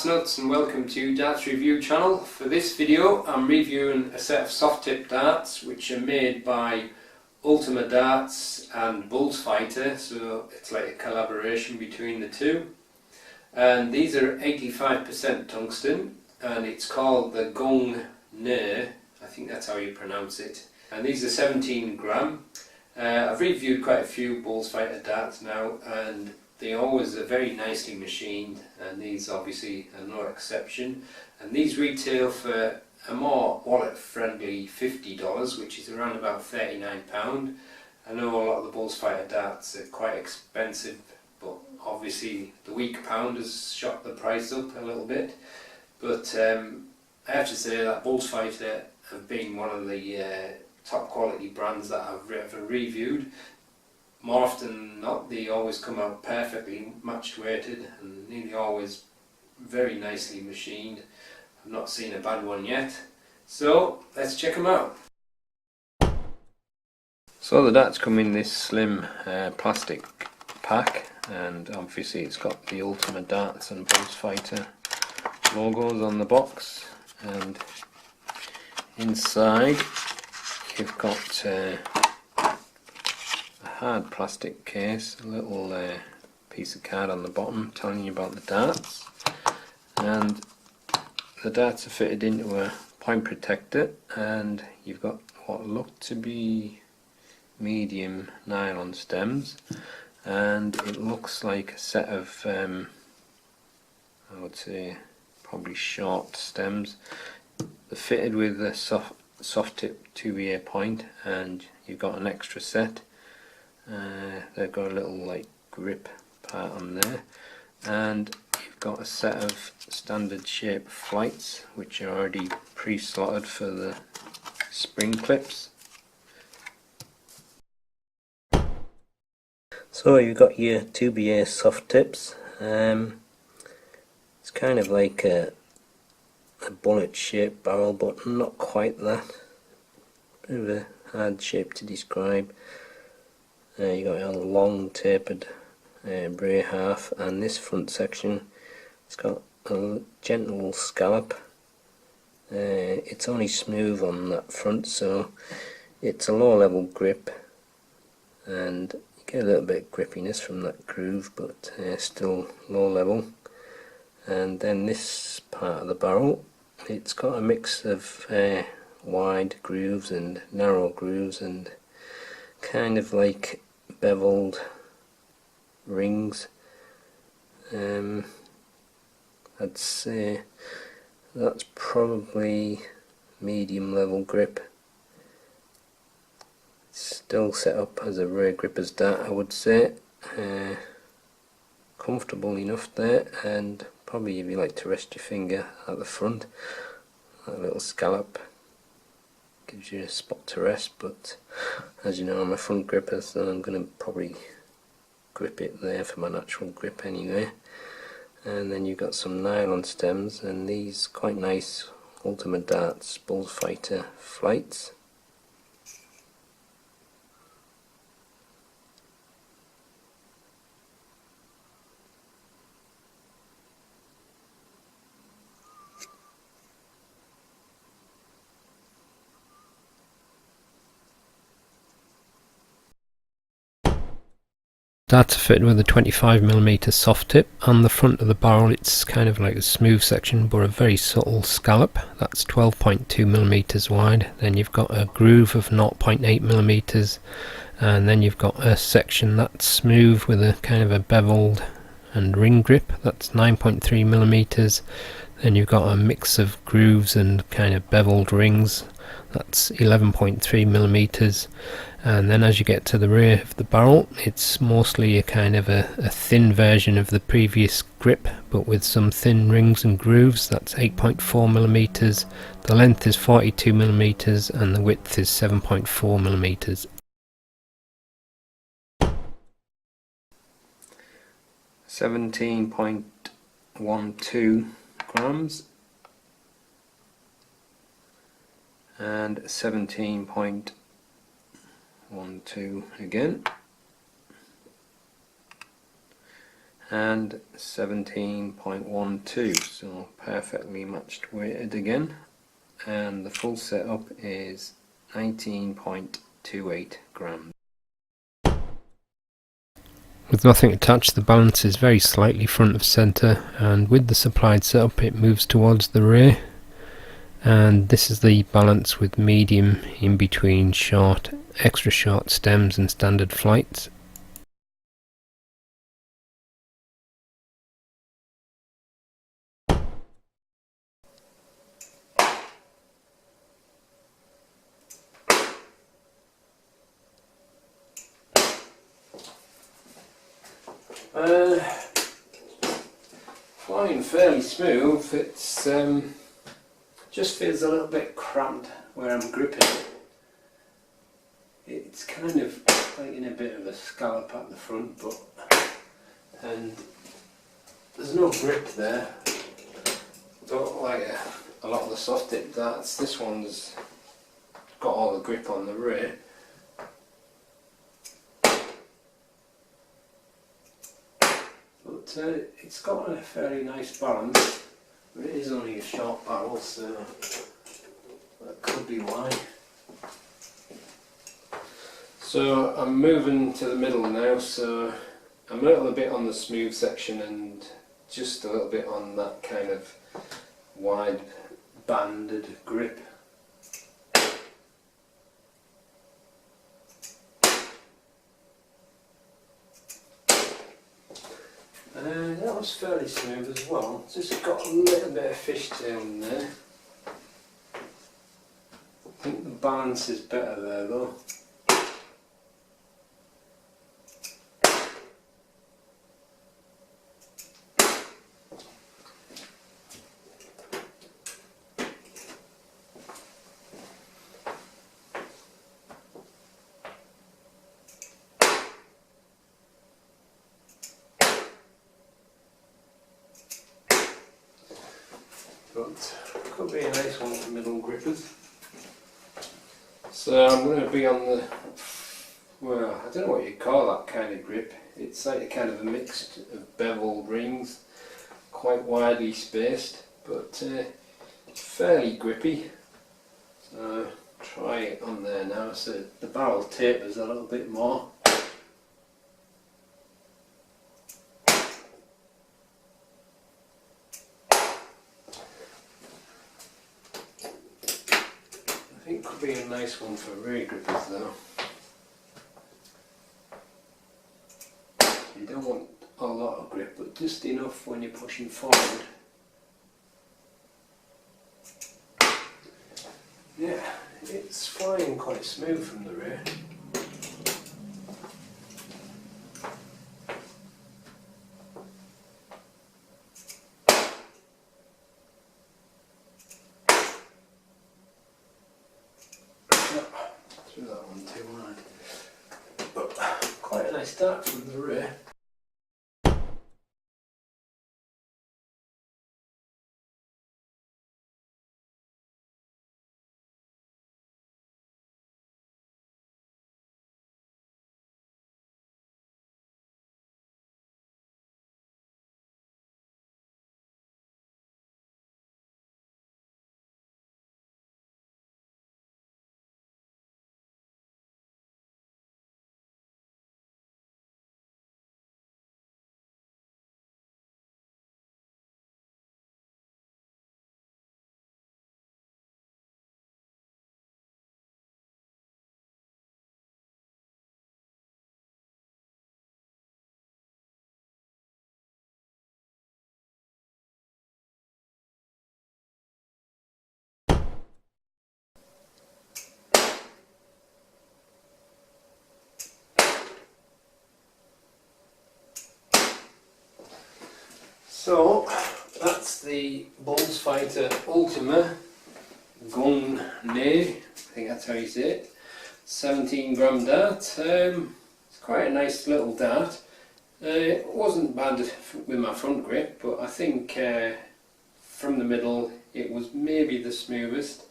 Darts Nutz and welcome to Darts Review channel. For this video I'm reviewing a set of soft tip darts which are made by Ultima darts and Bullfighter, so it's like a collaboration between the two. And these are 85% tungsten and it's called the Gungnir, I think that's how you pronounce it. And these are 17 gram. I've reviewed quite a few Bullfighter darts now and they always are very nicely machined, and these obviously are no exception. And these retail for a more wallet friendly $50, which is around about £39. I know a lot of the Bullfighter darts are quite expensive, but obviously the weak pound has shot the price up a little bit. But I have to say that Bullfighter have been one of the top quality brands that I've ever reviewed. More often than not, they always come out perfectly matched weighted and nearly always very nicely machined. I've not seen a bad one yet, so let's check them out. So the darts come in this slim plastic pack, and obviously it's got the Ultima Darts and Bullfighter logos on the box, and inside you've got hard plastic case, a little piece of card on the bottom telling you about the darts, and the darts are fitted into a point protector, and you've got what look to be medium nylon stems, and it looks like a set of I would say probably short stems. They're fitted with a soft tip 2BA point, and you've got an extra set. They've got a little like grip part on there, and you've got a set of standard shape flights which are already pre-slotted for the spring clips. So you've got your 2BA soft tips. It's kind of like a bullet shaped barrel, but not quite that. Bit of a hard shape to describe. You got a long tapered bray half, and this front section, it's got a gentle scallop. It's only smooth on that front, so it's a low level grip, and you get a little bit of grippiness from that groove, but still low level. And then this part of the barrel, it's got a mix of wide grooves and narrow grooves and kind of like beveled rings. I'd say that's probably medium level grip. It's still set up as a rear gripper's dart, I would say. Comfortable enough there, and probably if you like to rest your finger at the front, that little scallop gives you a spot to rest, but as you know I'm a front gripper, so I'm going to probably grip it there for my natural grip anyway. And then you've got some nylon stems, and these quite nice Ultima Darts Bullfighter flights. Darts are fitted with a 25mm soft tip. On the front of the barrel it's kind of like a smooth section but a very subtle scallop. That's 12.2mm wide. Then you've got a groove of 0.8mm, and then you've got a section that's smooth with a kind of a beveled and ring grip. That's 9.3mm. Then you've got a mix of grooves and kind of beveled rings. That's 11.3mm. And then as you get to the rear of the barrel, it's mostly a kind of a thin version of the previous grip, but with some thin rings and grooves. That's 8.4mm. The length is 42mm and the width is 7.4mm. 17.12 grams and 17.12 again, and 17.12, so perfectly matched weighted again, and the full setup is 19.28 grams. With nothing attached, the balance is very slightly front of centre, and with the supplied setup it moves towards the rear, and this is the balance with medium in between short, extra short stems and standard flights. Flying fairly smooth. It's just feels a little bit cramped where I'm gripping. It's kind of like in a bit of a scallop at the front, and there's no grip there. Don't like a lot of the soft tip darts. This one's got all the grip on the rear. But it's got a fairly nice balance, but it is only a short barrel, so that could be why. So I'm moving to the middle now, so I'm a little bit on the smooth section and just a little bit on that kind of wide banded grip. That was fairly smooth as well, just got a little bit of fishtail in there. I think the balance is better there though. But could be a nice one for middle grippers. So I'm going to be on the, well, I don't know what you call that kind of grip. It's like a kind of a mix of beveled rings, quite widely spaced, but fairly grippy. So try it on there now, so the barrel tapers a little bit more. I think could be a nice one for rear grippers though. You don't want a lot of grip, but just enough when you're pushing forward. Yeah, it's flying quite smooth from the rear. Threw that one too wide, but quite a nice start from the rear. So that's the Bullfighter Ultima Gungnir, I think that's how you say it. 17 gram dart. It's quite a nice little dart. It wasn't bad with my front grip, but I think from the middle it was maybe the smoothest.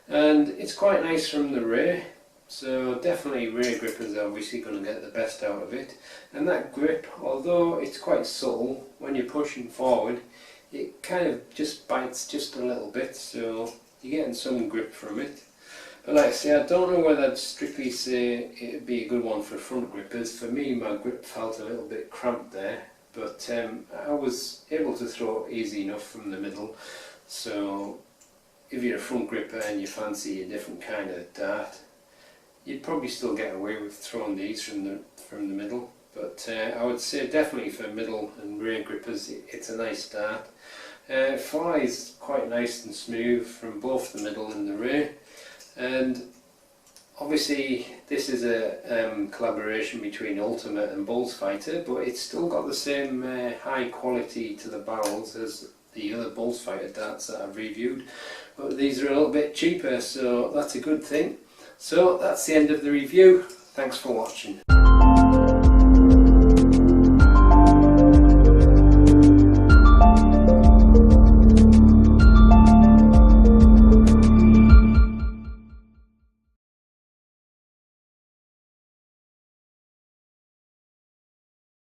And it's quite nice from the rear. So definitely rear grippers are obviously going to get the best out of it. And that grip, although it's quite subtle, when you're pushing forward, it kind of just bites just a little bit, so you're getting some grip from it. But like I say, I don't know whether I'd strictly say it'd be a good one for front grippers. For me, my grip felt a little bit cramped there, but I was able to throw easy enough from the middle. So if you're a front gripper and you fancy a different kind of dart, you'd probably still get away with throwing these from the middle. But I would say definitely for middle and rear grippers, it's a nice dart. It flies quite nice and smooth from both the middle and the rear. And obviously this is a collaboration between Ultima and Bullsfighter, but it's still got the same high quality to the barrels as the other Bullsfighter darts that I've reviewed, but these are a little bit cheaper, so that's a good thing. So that's the end of the review. Thanks for watching.